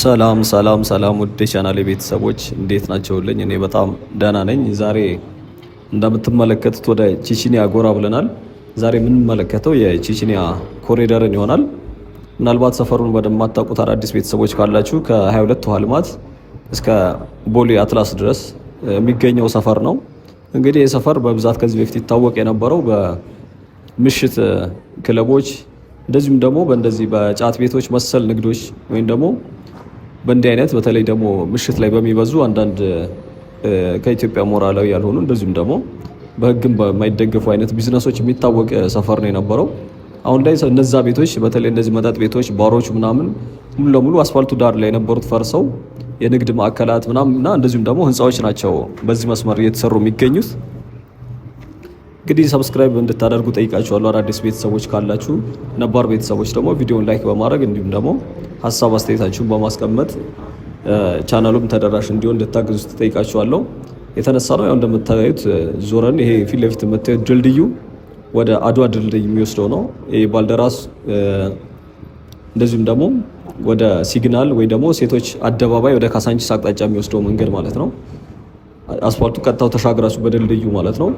ሰላም ሰላም ሰላም ውድ ቻናሌ ቤተሰቦች እንዴት ናቸውልኝ? እኔ በጣም ደህና ነኝ። ዛሬ እንደምትመለከቱት ወደ ቼችኒያ ጎራ ብለናል። ዛሬ የምንመለከተው የቼችኒያ ኮሪደርን ይሆናል። ምናልባት ሰፈሩን ወደማታውቁት አዳዲስ ቤተሰቦች ካላችሁ ከ22 ውሃ ልማት እስከ ቦሌ አትላስ ድረስ የሚገኘው ሰፈር ነው። እንግዲህ ይህ ሰፈር በብዛት ከዚህ በፊት ይታወቅ የነበረው በምሽት ክለቦች እንደዚሁም ደግሞ በእንደዚህ በጫት ቤቶች መሰል ንግዶች ወይም ደግሞ በእንዲህ አይነት በተለይ ደግሞ ምሽት ላይ በሚበዙ አንዳንድ ከኢትዮጵያ ሞራላዊ ያልሆኑ እንደዚሁም ደግሞ በሕግም በማይደገፉ አይነት ቢዝነሶች የሚታወቅ ሰፈር ነው የነበረው። አሁን ላይ እነዛ ቤቶች በተለይ እንደዚህ መጠጥ ቤቶች፣ ባሮች ምናምን ሙሉ ለሙሉ አስፋልቱ ዳር ላይ የነበሩት ፈርሰው የንግድ ማዕከላት ምናምን እና እንደዚሁም ደግሞ ህንፃዎች ናቸው በዚህ መስመር እየተሰሩ የሚገኙት። እንግዲህ ሰብስክራይብ እንድታደርጉ ጠይቃችኋለሁ አዳዲስ ቤተሰቦች ካላችሁ። ነባር ቤተሰቦች ደግሞ ቪዲዮውን ላይክ በማድረግ እንዲሁም ደግሞ ሀሳብ አስተያየታችሁን በማስቀመጥ ቻናሉም ተደራሽ እንዲሆን እንድታግዙ ጠይቃችኋለሁ። የተነሳ ነው ያው እንደምታዩት ዞረን ይሄ ፊት ለፊት የምታዩት ድልድዩ ወደ አድዋ ድልድይ የሚወስደው ነው። ይሄ ባልደራስ እንደዚሁም ደግሞ ወደ ሲግናል ወይ ደግሞ ሴቶች አደባባይ ወደ ካሳንቺስ አቅጣጫ የሚወስደው መንገድ ማለት ነው። አስፋልቱ ቀጥታው ተሻግራችሁ በድልድዩ ማለት ነው።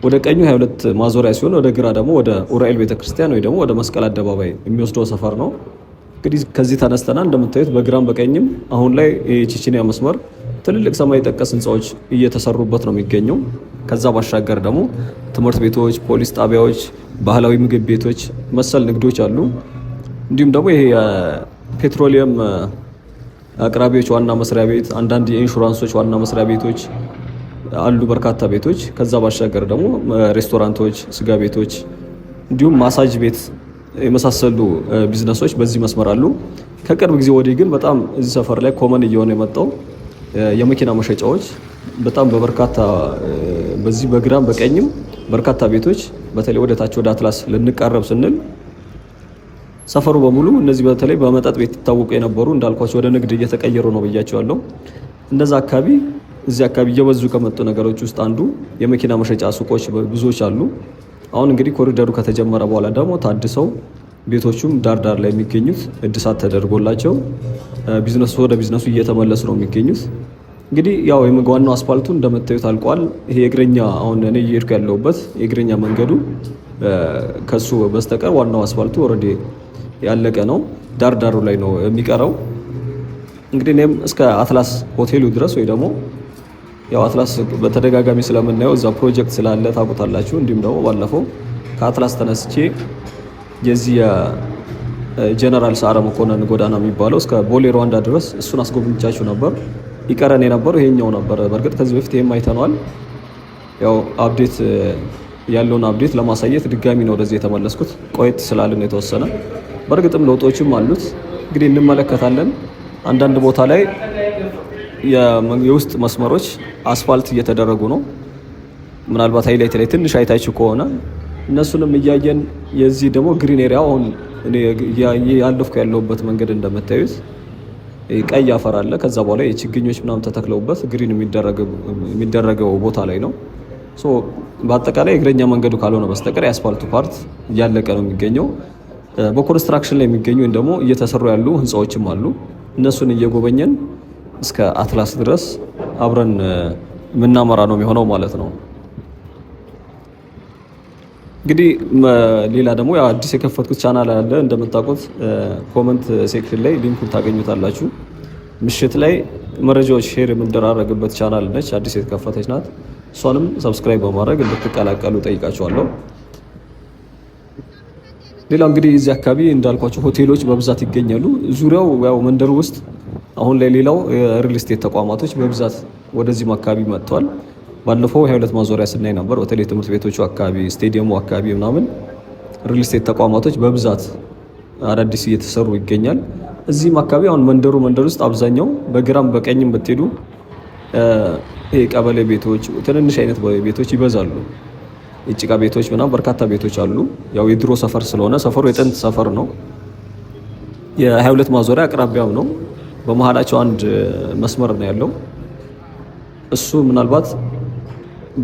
ወደ ቀኙ 22 ማዞሪያ ሲሆን ወደ ግራ ደግሞ ወደ ኡራኤል ቤተክርስቲያን ወይ ደግሞ ወደ መስቀል አደባባይ የሚወስደው ሰፈር ነው። እንግዲህ ከዚህ ተነስተናል እንደምታዩት በግራም በቀኝም አሁን ላይ የቼችኒያ መስመር ትልልቅ ሰማይ ጠቀስ ህንፃዎች እየተሰሩበት ነው የሚገኘው። ከዛ ባሻገር ደግሞ ትምህርት ቤቶች፣ ፖሊስ ጣቢያዎች፣ ባህላዊ ምግብ ቤቶች መሰል ንግዶች አሉ። እንዲሁም ደግሞ ይሄ የፔትሮሊየም አቅራቢዎች ዋና መስሪያ ቤት፣ አንዳንድ የኢንሹራንሶች ዋና መስሪያ ቤቶች አሉ፣ በርካታ ቤቶች። ከዛ ባሻገር ደግሞ ሬስቶራንቶች፣ ስጋ ቤቶች እንዲሁም ማሳጅ ቤት የመሳሰሉ ቢዝነሶች በዚህ መስመር አሉ። ከቅርብ ጊዜ ወዲህ ግን በጣም እዚህ ሰፈር ላይ ኮመን እየሆነ የመጣው የመኪና መሸጫዎች በጣም በበርካታ በዚህ በግራም በቀኝም በርካታ ቤቶች በተለይ ወደ ታች ወደ አትላስ ልንቃረብ ስንል ሰፈሩ በሙሉ እነዚህ በተለይ በመጠጥ ቤት ይታወቁ የነበሩ እንዳልኳቸው ወደ ንግድ እየተቀየሩ ነው ብያቸዋለሁ። እነዛ አካባቢ እዚህ አካባቢ እየበዙ ከመጡ ነገሮች ውስጥ አንዱ የመኪና መሸጫ ሱቆች ብዙዎች አሉ። አሁን እንግዲህ ኮሪደሩ ከተጀመረ በኋላ ደግሞ ታድሰው ቤቶቹም ዳር ላይ የሚገኙት እድሳት ተደርጎላቸው ወደ ቢዝነሱ እየተመለሱ ነው የሚገኙት። እንግዲህ ያው ዋናው አስፋልቱ እንደምታዩት አልቋል። ይሄ የእግረኛ አሁን እኔ እየሄድኩ ያለሁበት የእግረኛ መንገዱ ከሱ በስተቀር ዋናው አስፋልቱ ኦልሬዲ ያለቀ ነው። ዳሩ ላይ ነው የሚቀረው። እንግዲህ እኔም እስከ አትላስ ሆቴሉ ድረስ ወይ ደግሞ ያው አትላስ በተደጋጋሚ ስለምናየው እዛ ፕሮጀክት ስላለ ታውቁታላችሁ። እንዲሁም ደግሞ ባለፈው ከአትላስ ተነስቼ የዚህ የጀነራል ሰዓረ መኮንን ጎዳና የሚባለው እስከ ቦሌ ሩዋንዳ ድረስ እሱን አስጎብኝቻችሁ ነበር። ይቀረን የነበረው ይሄኛው ነበር። በእርግጥ ከዚህ በፊት ይሄም አይተነዋል። ያው አፕዴት ያለውን አፕዴት ለማሳየት ድጋሚ ነው ወደዚህ የተመለስኩት። ቆየት ስላልን የተወሰነ በእርግጥም ለውጦችም አሉት። እንግዲህ እንመለከታለን። አንዳንድ ቦታ ላይ የውስጥ መስመሮች አስፋልት እየተደረጉ ነው። ምናልባት ሃይላይት ላይ ትንሽ አይታችሁ ከሆነ እነሱንም እያየን የዚህ ደግሞ ግሪን ኤሪያ አሁን እኔ ያለፍኩ ያለሁበት መንገድ እንደምታዩት ቀይ አፈር አለ። ከዛ በኋላ የችግኞች ምናምን ተተክለውበት ግሪን የሚደረገው ቦታ ላይ ነው። በአጠቃላይ እግረኛ መንገዱ ካልሆነ በስተቀር የአስፋልቱ ፓርት እያለቀ ነው የሚገኘው። በኮንስትራክሽን ላይ የሚገኙ ወይም ደግሞ እየተሰሩ ያሉ ህንፃዎችም አሉ። እነሱን እየጎበኘን እስከ አትላስ ድረስ አብረን የምናመራ ነው የሚሆነው ማለት ነው። እንግዲህ ሌላ ደግሞ አዲስ የከፈትኩት ቻናል አለ እንደምታውቁት፣ ኮመንት ሴክሽን ላይ ሊንኩን ታገኙታላችሁ። ምሽት ላይ መረጃዎች ሼር የምንደራረግበት ቻናል ነች፣ አዲስ የተከፈተች ናት። እሷንም ሰብስክራይብ በማድረግ እንድትቀላቀሉ ጠይቃችኋለሁ። ሌላው እንግዲህ እዚህ አካባቢ እንዳልኳቸው ሆቴሎች በብዛት ይገኛሉ። ዙሪያው ያው መንደሩ ውስጥ አሁን ላይ ሌላው የሪል ስቴት ተቋማቶች በብዛት ወደዚህም አካባቢ መጥተዋል። ባለፈው 22 ማዞሪያ ስናይ ነበር። በተለይ ትምህርት ቤቶቹ አካባቢ፣ ስቴዲየሙ አካባቢ ምናምን ሪል ስቴት ተቋማቶች በብዛት አዳዲስ እየተሰሩ ይገኛል። እዚህም አካባቢ አሁን መንደር ውስጥ አብዛኛው በግራም በቀኝም ብትሄዱ ይሄ ቀበሌ ቤቶች፣ ትንንሽ አይነት ቤቶች ይበዛሉ። የጭቃ ቤቶች ምናምን በርካታ ቤቶች አሉ። ያው የድሮ ሰፈር ስለሆነ ሰፈሩ የጥንት ሰፈር ነው። የ22 ማዞሪያ አቅራቢያም ነው። በመሀላቸው አንድ መስመር ነው ያለው። እሱ ምናልባት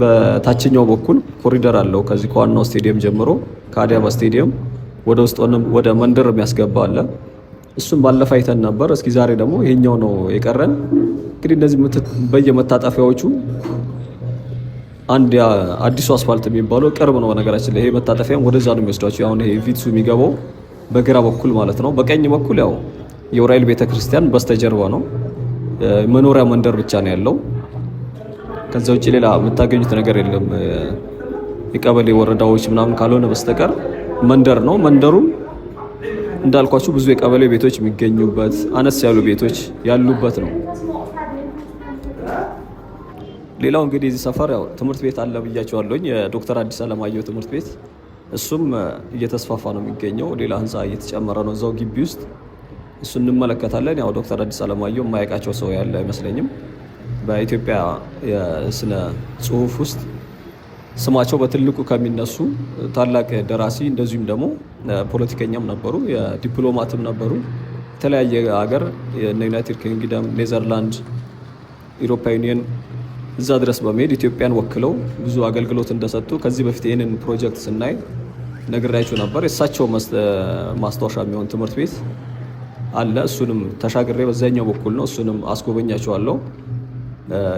በታችኛው በኩል ኮሪደር አለው። ከዚህ ከዋናው ስቴዲየም ጀምሮ ከአዲያባ ስቴዲየም ወደ ውስጥ ወደ መንደር የሚያስገባ አለ። እሱም ባለፈ አይተን ነበር። እስኪ ዛሬ ደግሞ ይሄኛው ነው የቀረን። እንግዲህ እንደዚህ በየመታጠፊያዎቹ አንድ አዲሱ አስፋልት የሚባለው ቅርብ ነው። ነገራችን ላይ ይሄ መታጠፊያም ወደዛ ነው የሚወስዷቸው። አሁን ይሄ ቪትሱ የሚገባው በግራ በኩል ማለት ነው። በቀኝ በኩል ያው የዑራኤል ቤተክርስቲያን በስተጀርባ ነው። መኖሪያ መንደር ብቻ ነው ያለው። ከዛ ውጭ ሌላ የምታገኙት ነገር የለም። የቀበሌ ወረዳዎች ምናምን ካልሆነ በስተቀር መንደር ነው። መንደሩም እንዳልኳችሁ ብዙ የቀበሌ ቤቶች የሚገኙበት አነስ ያሉ ቤቶች ያሉበት ነው። ሌላው እንግዲህ እዚህ ሰፈር ያው ትምህርት ቤት አለ ብያቸዋለሁኝ። የዶክተር አዲስ አለማየሁ ትምህርት ቤት እሱም እየተስፋፋ ነው የሚገኘው። ሌላ ህንፃ እየተጨመረ ነው እዛው ግቢ ውስጥ። እሱ እንመለከታለን። ያው ዶክተር አዲስ አለማየሁ የማያውቃቸው ሰው ያለ አይመስለኝም። በኢትዮጵያ የስነ ጽሁፍ ውስጥ ስማቸው በትልቁ ከሚነሱ ታላቅ ደራሲ እንደዚሁም ደግሞ ፖለቲከኛም ነበሩ፣ የዲፕሎማትም ነበሩ። የተለያየ ሀገር ዩናይትድ ኪንግደም፣ ኔዘርላንድ፣ ኢሮፓ ዩኒየን እዛ ድረስ በመሄድ ኢትዮጵያን ወክለው ብዙ አገልግሎት እንደሰጡ ከዚህ በፊት ይህንን ፕሮጀክት ስናይ ነግራችሁ ነበር። የእሳቸው ማስታወሻ የሚሆን ትምህርት ቤት አለ። እሱንም ተሻግሬ በዛኛው በኩል ነው፣ እሱንም አስጎበኛቸዋለሁ።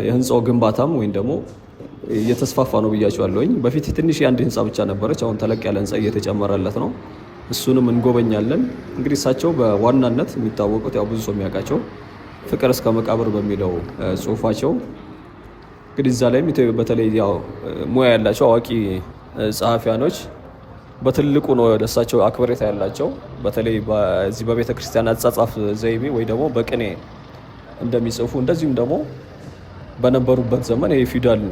የህንፃው ግንባታም ወይም ደግሞ እየተስፋፋ ነው ብያቸዋለሁኝ። በፊት ትንሽ የአንድ ህንፃ ብቻ ነበረች፣ አሁን ተለቅ ያለ ህንፃ እየተጨመረለት ነው። እሱንም እንጎበኛለን። እንግዲህ እሳቸው በዋናነት የሚታወቁት ያው ብዙ ሰው የሚያውቃቸው ፍቅር እስከ መቃብር በሚለው ጽሁፋቸው እንግዲህ እዛ ላይም በተለይ ያው ሙያ ያላቸው አዋቂ ጸሐፊያኖች በትልቁ ነው ደሳቸው አክብሮት ያላቸው። በተለይ በዚህ በቤተ ክርስቲያን አጻጻፍ ዘይቤ ወይ ደግሞ በቅኔ እንደሚጽፉ እንደዚሁም ደግሞ በነበሩበት ዘመን የፊውዳል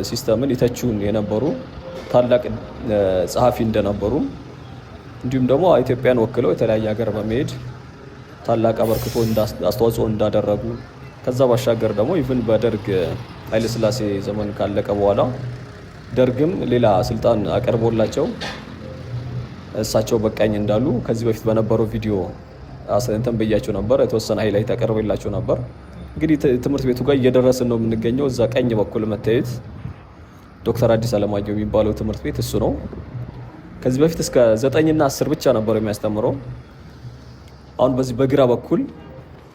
ሲስተምን ይተቹን የነበሩ ታላቅ ጸሐፊ እንደነበሩ እንዲሁም ደግሞ ኢትዮጵያን ወክለው የተለያየ ሀገር በመሄድ ታላቅ አበርክቶ አስተዋጽኦ እንዳደረጉ ከዛ ባሻገር ደግሞ ኢቭን በደርግ ኃይለሥላሴ ዘመን ካለቀ በኋላ ደርግም ሌላ ስልጣን አቀርቦላቸው እሳቸው በቃኝ እንዳሉ ከዚህ በፊት በነበረው ቪዲዮ እንትን ብያቸው ነበር። የተወሰነ ሃይላይት አቀርብላቸው ነበር። እንግዲህ ትምህርት ቤቱ ጋር እየደረስን ነው የምንገኘው። እዛ ቀኝ በኩል መታየት ዶክተር አዲስ አለማየሁ የሚባለው ትምህርት ቤት እሱ ነው። ከዚህ በፊት እስከ 9 እና 10 ብቻ ነበር የሚያስተምረው። አሁን በዚህ በግራ በኩል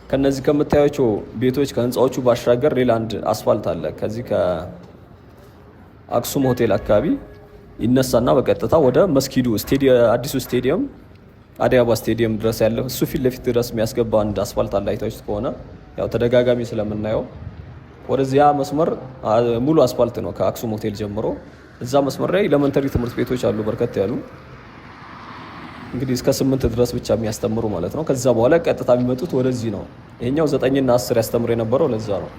ከነዚህ ከምታዩቸው ቤቶች ከህንፃዎቹ ባሻገር ሌላ አንድ አስፋልት አለ። ከዚህ ከአክሱም ሆቴል አካባቢ ይነሳና በቀጥታ ወደ መስጊዱ አዲሱ ስቴዲየም አዲስ አበባ ስቴዲየም ድረስ ያለው እሱ ፊት ለፊት ድረስ የሚያስገባ አንድ አስፋልት አለ። አይታችሁት ከሆነ ያው ተደጋጋሚ ስለምናየው ወደዚያ መስመር ሙሉ አስፋልት ነው ከአክሱም ሆቴል ጀምሮ። እዛ መስመር ላይ ኤሌመንተሪ ትምህርት ቤቶች አሉ በርከት ያሉ እንግዲህ እስከ 8 ድረስ ብቻ የሚያስተምሩ ማለት ነው። ከዛ በኋላ ቀጥታ የሚመጡት ወደዚህ ነው። ይሄኛው 9 እና 10 ያስተምር የነበረው ለዛ ነው።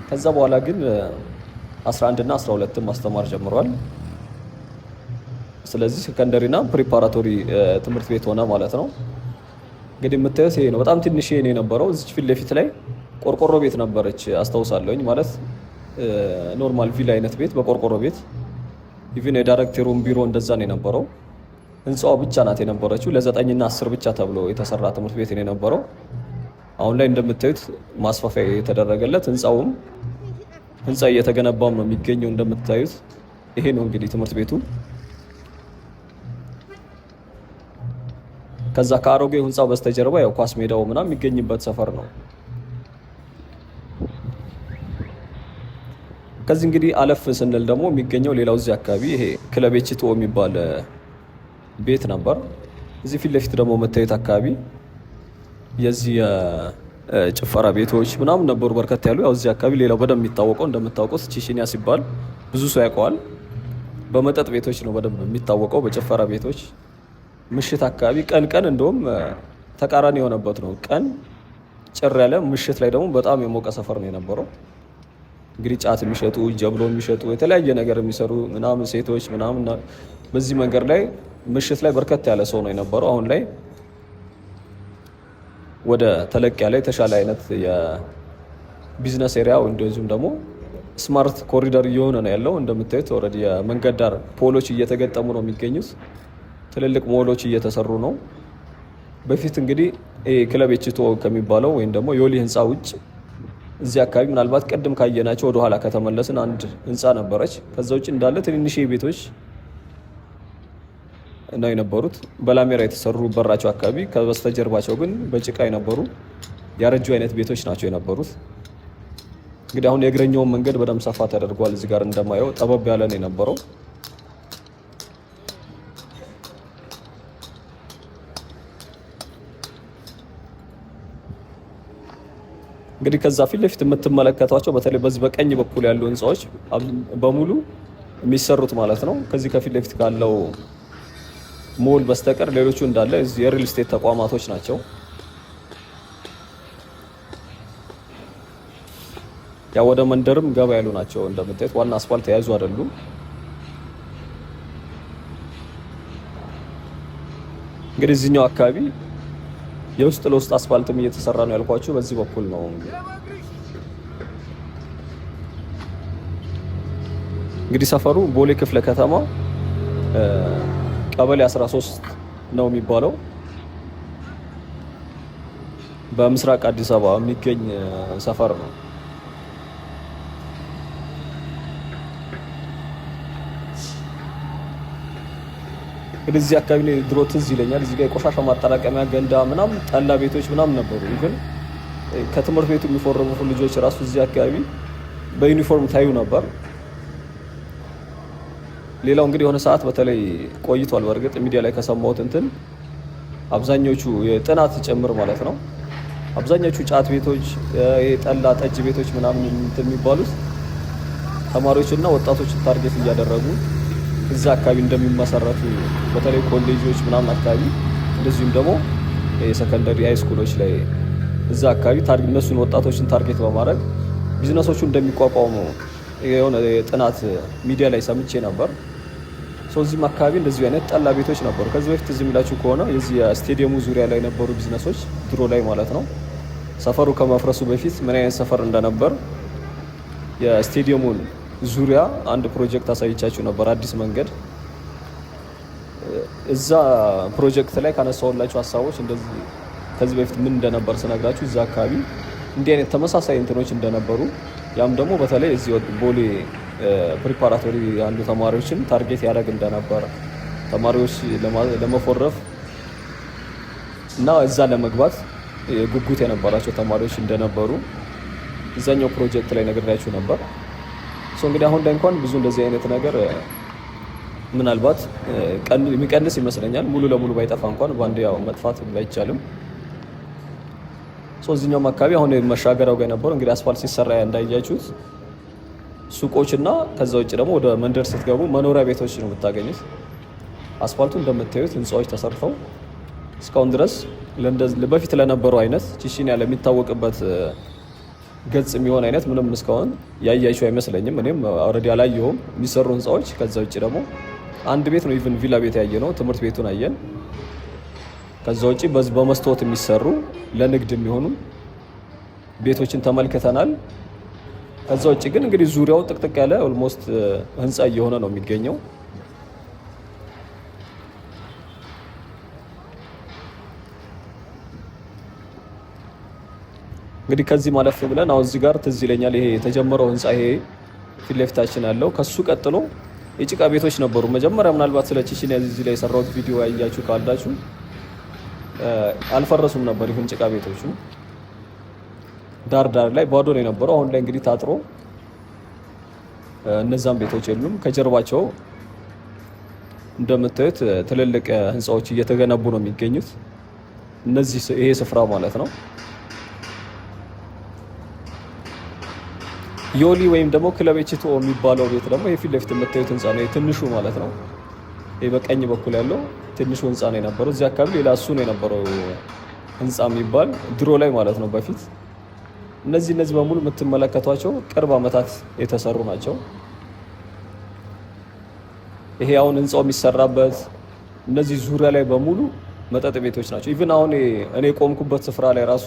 ከዛ በኋላ ግን 11 እና 12 ማስተማር ጀምሯል። ስለዚህ ሰከንደሪና ፕሪፓራቶሪ ትምህርት ቤት ሆነ ማለት ነው። እንግዲህ የምታዩት ይሄ ነው። በጣም ትንሽ ይሄ ነው የነበረው። እዚህ ፊት ለፊት ላይ ቆርቆሮ ቤት ነበረች አስታውሳለሁኝ። ማለት ኖርማል ቪላ አይነት ቤት በቆርቆሮ ቤት ኢቭን የዳይሬክተሩም ቢሮ እንደዛ ነው የነበረው። ህንፃዋ ብቻ ናት የነበረችው። ለ9 እና 10 ብቻ ተብሎ የተሰራ ትምህርት ቤት ነው የነበረው። አሁን ላይ እንደምታዩት ማስፋፊያ የተደረገለት ህንፃ እየተገነባም ነው የሚገኘው። እንደምታዩት ይሄ ነው እንግዲህ ትምህርት ቤቱ። ከዛ ከአሮጌው ህንፃ በስተጀርባ ያው ኳስ ሜዳው ምናምን የሚገኝበት ሰፈር ነው። ከዚህ እንግዲህ አለፍ ስንል ደግሞ የሚገኘው ሌላው እዚህ አካባቢ ይሄ ክለብ ኤችቶ የሚባል ቤት ነበር። እዚህ ፊት ለፊት ደግሞ መታየት አካባቢ የዚህ ጭፈራ ቤቶች ምናምን ነበሩ በርከት ያሉ። ያው እዚህ አካባቢ ሌላው በደንብ የሚታወቀው እንደምታውቁት ቺቺኒያ ሲባል ብዙ ሰው ያውቀዋል። በመጠጥ ቤቶች ነው በደንብ የሚታወቀው፣ በጭፈራ ቤቶች። ምሽት አካባቢ ቀን እንደውም ተቃራኒ የሆነበት ነው። ቀን ጭር ያለ፣ ምሽት ላይ ደግሞ በጣም የሞቀ ሰፈር ነው የነበረው። እንግዲህ ጫት የሚሸጡ ጀብሎ የሚሸጡ የተለያየ ነገር የሚሰሩ ምናምን ሴቶች ምናምን በዚህ መንገድ ላይ ምሽት ላይ በርከት ያለ ሰው ነው የነበረው። አሁን ላይ ወደ ተለቅ ያለ የተሻለ አይነት የቢዝነስ ኤሪያ እንደዚሁም ደግሞ ስማርት ኮሪደር እየሆነ ነው ያለው። እንደምታዩት ኦልሬዲ የመንገድ ዳር ፖሎች እየተገጠሙ ነው የሚገኙት። ትልልቅ ሞሎች እየተሰሩ ነው። በፊት እንግዲህ ክለብ ኤችቶ ከሚባለው ወይም ደግሞ የወሊ ህንፃ ውጭ እዚህ አካባቢ ምናልባት ቀድም ካየናቸው ወደ ኋላ ከተመለስን አንድ ህንፃ ነበረች። ከዛ ውጭ እንዳለ ትንንሽ ቤቶች ነው የነበሩት። በላሜራ የተሰሩ በራቸው አካባቢ ከበስተጀርባቸው ግን በጭቃ የነበሩ ያረጁ አይነት ቤቶች ናቸው የነበሩት። እንግዲህ አሁን የእግረኛውን መንገድ በደንብ ሰፋ ተደርጓል። እዚህ ጋር እንደማየው ጠበብ ያለ ነው የነበረው። እንግዲህ ከዛ ፊት ለፊት የምትመለከቷቸው በተለይ በዚህ በቀኝ በኩል ያሉ ህንፃዎች በሙሉ የሚሰሩት ማለት ነው ከዚህ ከፊት ለፊት ካለው ሞል በስተቀር ሌሎቹ እንዳለ የሪል ስቴት ተቋማቶች ናቸው። ያው ወደ መንደርም ገባ ያሉ ናቸው እንደምታዩት። ዋና አስፋልት የያዙ አይደሉም። እንግዲህ እዚህኛው አካባቢ የውስጥ ለውስጥ አስፋልትም እየተሰራ ነው ያልኳችሁ በዚህ በኩል ነው። እንግዲህ ሰፈሩ ቦሌ ክፍለ ከተማ ቀበሌ 13 ነው የሚባለው። በምስራቅ አዲስ አበባ የሚገኝ ሰፈር ነው። እንግዲህ እዚህ አካባቢ ላይ ድሮ ትዝ ይለኛል እዚህ ጋር የቆሻሻ ማጠራቀሚያ ገንዳ ምናምን ጠላ ቤቶች ምናምን ነበሩ። ግን ከትምህርት ቤቱ የሚፎርሙ ልጆች ራሱ እዚህ አካባቢ በዩኒፎርም ታዩ ነበር። ሌላው እንግዲህ የሆነ ሰዓት በተለይ ቆይቷል በእርግጥ ሚዲያ ላይ ከሰማሁት እንትን አብዛኞቹ የጥናት ጭምር ማለት ነው አብዛኞቹ ጫት ቤቶች የጠላ ጠጅ ቤቶች ምናምን እንትን የሚባሉት ተማሪዎችና ወጣቶች ታርጌት እያደረጉ እዛ አካባቢ እንደሚመሰረቱ በተለይ ኮሌጆች ምናምን አካባቢ እንደዚሁም ደግሞ የሰከንደሪ ሃይ ስኩሎች ላይ እዛ አካባቢ እነሱን ወጣቶችን ታርጌት በማድረግ ቢዝነሶቹ እንደሚቋቋሙ የሆነ የጥናት ሚዲያ ላይ ሰምቼ ነበር። እዚህም አካባቢ እንደዚህ አይነት ጠላ ቤቶች ነበሩ። ከዚህ በፊት እዚህ የሚላችሁ ከሆነ የዚህ ስቴዲየሙ ዙሪያ ላይ ነበሩ ቢዝነሶች ድሮ ላይ ማለት ነው። ሰፈሩ ከመፍረሱ በፊት ምን አይነት ሰፈር እንደነበር የስቴዲየሙን ዙሪያ አንድ ፕሮጀክት አሳይቻችሁ ነበር፣ አዲስ መንገድ። እዛ ፕሮጀክት ላይ ካነሳሁላችሁ ሀሳቦች እንደዚህ ከዚህ በፊት ምን እንደነበር ስነግራችሁ እዛ አካባቢ እንዲህ አይነት ተመሳሳይ እንትኖች እንደነበሩ ያም ደግሞ በተለይ እዚህ ቦሌ ፕሪፓራቶሪ ያሉ ተማሪዎችን ታርጌት ያደርግ እንደነበር ተማሪዎች ለመፎረፍ እና እዛ ለመግባት ጉጉት የነበራቸው ተማሪዎች እንደነበሩ እዛኛው ፕሮጀክት ላይ ነግሬያችሁ ነበር። እንግዲህ አሁን ላይ እንኳን ብዙ እንደዚህ አይነት ነገር ምናልባት የሚቀንስ ይመስለኛል። ሙሉ ለሙሉ ባይጠፋ እንኳን በአንድ ያው መጥፋት ባይቻልም እዚህኛውም አካባቢ አሁን መሻገሪያው ጋር የነበረው እንግዲህ አስፋልት ሲሰራ እንዳያችሁት ሱቆችና ከዛ ውጭ ደግሞ ወደ መንደር ስትገቡ መኖሪያ ቤቶች ነው የምታገኙት። አስፋልቱ እንደምታዩት ህንፃዎች ተሰርተው እስካሁን ድረስ በፊት ለነበረው አይነት ቺቺኒያ ለሚታወቅበት ገጽ የሚሆን አይነት ምንም እስካሁን ያያችሁ አይመስለኝም። እኔም ኦልሬዲ አላየሁም የሚሰሩ ህንፃዎች። ከዛ ውጭ ደግሞ አንድ ቤት ነው ኢቭን ቪላ ቤት ያየ ነው። ትምህርት ቤቱን አየን። ከዛ ውጭ በመስታወት የሚሰሩ ለንግድ የሚሆኑ ቤቶችን ተመልክተናል። ከዛ ውጭ ግን እንግዲህ ዙሪያው ጥቅጥቅ ያለ ኦልሞስት ህንፃ እየሆነ ነው የሚገኘው። እንግዲህ ከዚህ ማለፍ ብለን አሁን እዚህ ጋር ትዝ ይለኛል ይሄ የተጀመረው ህንፃ ይሄ ፊት ለፊታችን ያለው ከሱ ቀጥሎ የጭቃ ቤቶች ነበሩ። መጀመሪያ ምናልባት ስለ ቺቺኒያ እዚህ ላይ የሰራሁት ቪዲዮ ያያችሁ ካላችሁ አልፈረሱም ነበር። ይሁን ጭቃ ቤቶቹ ዳር ዳር ላይ ባዶ ነው የነበረው። አሁን ላይ እንግዲህ ታጥሮ እነዛም ቤቶች የሉም። ከጀርባቸው እንደምታዩት ትልልቅ ህንፃዎች እየተገነቡ ነው የሚገኙት። እነዚህ ይሄ ስፍራ ማለት ነው ዮሊ ወይም ደግሞ ክለብ ኤችቶ የሚባለው ቤት ደግሞ የፊት ለፊት የምታዩት ህንፃ ነው። ትንሹ ማለት ነው። ይሄ በቀኝ በኩል ያለው ትንሹ ህንፃ ነው የነበረው። እዚህ አካባቢ ሌላ እሱ ነው የነበረው ህንፃ የሚባል ድሮ ላይ ማለት ነው በፊት። እነዚህ በሙሉ የምትመለከቷቸው ቅርብ ዓመታት የተሰሩ ናቸው። ይሄ አሁን ህንፃው የሚሰራበት እነዚህ ዙሪያ ላይ በሙሉ መጠጥ ቤቶች ናቸው። ኢቭን አሁን እኔ ቆምኩበት ስፍራ ላይ ራሱ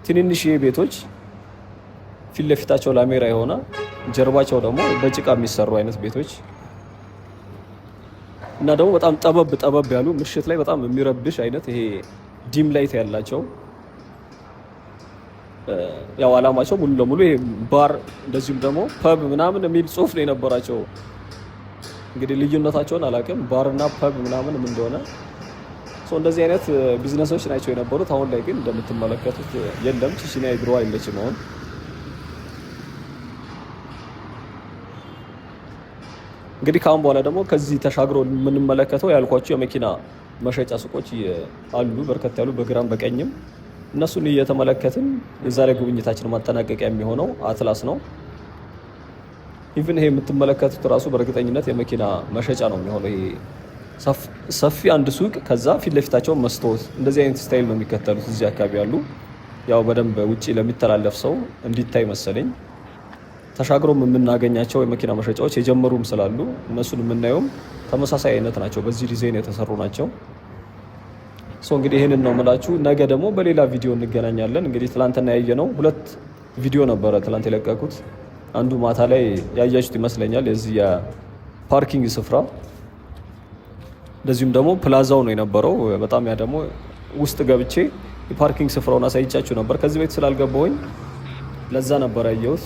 ትንንሽ ቤቶች ፊት ለፊታቸው ላሜራ የሆነ ጀርባቸው ደግሞ በጭቃ የሚሰሩ አይነት ቤቶች እና ደግሞ በጣም ጠበብ ያሉ ምሽት ላይ በጣም የሚረብሽ አይነት ይሄ ዲም ላይት ያላቸው ያው አላማቸው ሙሉ ለሙሉ ይሄ ባር እንደዚሁም ደግሞ ፐብ ምናምን የሚል ጽሁፍ ነው የነበራቸው እንግዲህ ልዩነታቸውን አላውቅም፣ ባርና ፐብ ምናምን ምን እንደሆነ። እንደዚህ አይነት ቢዝነሶች ናቸው የነበሩት። አሁን ላይ ግን እንደምትመለከቱት የለም። ቺቺኒያ ድሮ አይለችም አሁን። እንግዲህ ከአሁን በኋላ ደግሞ ከዚህ ተሻግሮ የምንመለከተው ያልኳቸው የመኪና መሸጫ ሱቆች አሉ፣ በርከት ያሉ በግራም በቀኝም። እነሱን እየተመለከትን የዛሬ ጉብኝታችን ማጠናቀቂያ የሚሆነው አትላስ ነው። ኢቭን ይሄ የምትመለከቱት ራሱ በእርግጠኝነት የመኪና መሸጫ ነው የሚሆነው። ይሄ ሰፊ አንድ ሱቅ፣ ከዛ ፊት ለፊታቸው መስታወት። እንደዚህ አይነት ስታይል ነው የሚከተሉት እዚህ አካባቢ ያሉ። ያው በደንብ ውጪ ለሚተላለፍ ሰው እንዲታይ መሰለኝ። ተሻግሮም የምናገኛቸው የመኪና መሸጫዎች የጀመሩም ስላሉ እነሱን የምናየውም ተመሳሳይ አይነት ናቸው፣ በዚህ ዲዛይን የተሰሩ ናቸው። እንግዲህ ይህንን ነው የምላችሁ። ነገ ደግሞ በሌላ ቪዲዮ እንገናኛለን። እንግዲህ ትላንትና ያየነው 2 ቪዲዮ ነበረ ትላንት የለቀኩት። አንዱ ማታ ላይ ያያችሁት ይመስለኛል፣ የዚህ የፓርኪንግ ስፍራ። እንደዚሁም ደግሞ ፕላዛው ነው የነበረው። በጣም ያ ደግሞ ውስጥ ገብቼ የፓርኪንግ ስፍራውን አሳይቻችሁ ነበር። ከዚህ ቤት ስላልገባሁኝ ለዛ ነበር ያየሁት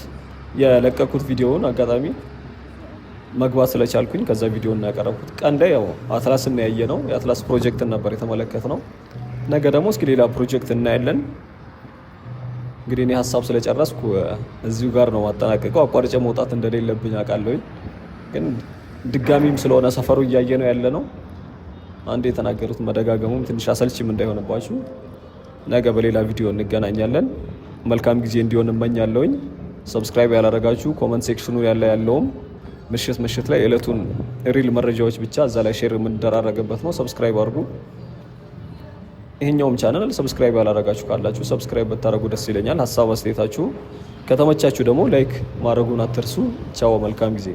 የለቀኩት ቪዲዮውን። አጋጣሚ መግባት ስለቻልኩኝ ከዛ ቪዲዮን ያቀረብኩት። ቀን ላይ ያው አትላስን ያየ ነው፣ የአትላስ ፕሮጀክትን ነበር የተመለከት ነው። ነገ ደግሞ እስኪ ሌላ ፕሮጀክት እናያለን። እንግዲህ እኔ ሀሳብ ስለጨረስኩ እዚሁ ጋር ነው ማጠናቀቀው። አቋርጬ መውጣት እንደሌለብኝ አውቃለሁኝ፣ ግን ድጋሚም ስለሆነ ሰፈሩ እያየ ነው ያለ ነው። አንድ የተናገሩት መደጋገሙም ትንሽ አሰልችም እንዳይሆንባችሁ ነገ በሌላ ቪዲዮ እንገናኛለን። መልካም ጊዜ እንዲሆን እመኛለሁኝ። ሰብስክራይብ ያላረጋችሁ ኮመንት ሴክሽኑ ያለውም ምሽት ላይ የዕለቱን ሪል መረጃዎች ብቻ እዛ ላይ ሼር የምንደራረግበት ነው። ሰብስክራይብ አድርጉ። ይሄኛውም ቻናል ሰብስክራይብ ያላረጋችሁ ካላችሁ ሰብስክራይብ ብታደርጉ ደስ ይለኛል። ሀሳብ አስተያየታችሁ ከተመቻችሁ ደግሞ ላይክ ማድረጉን አትርሱ። ቻው፣ መልካም ጊዜ።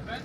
Ben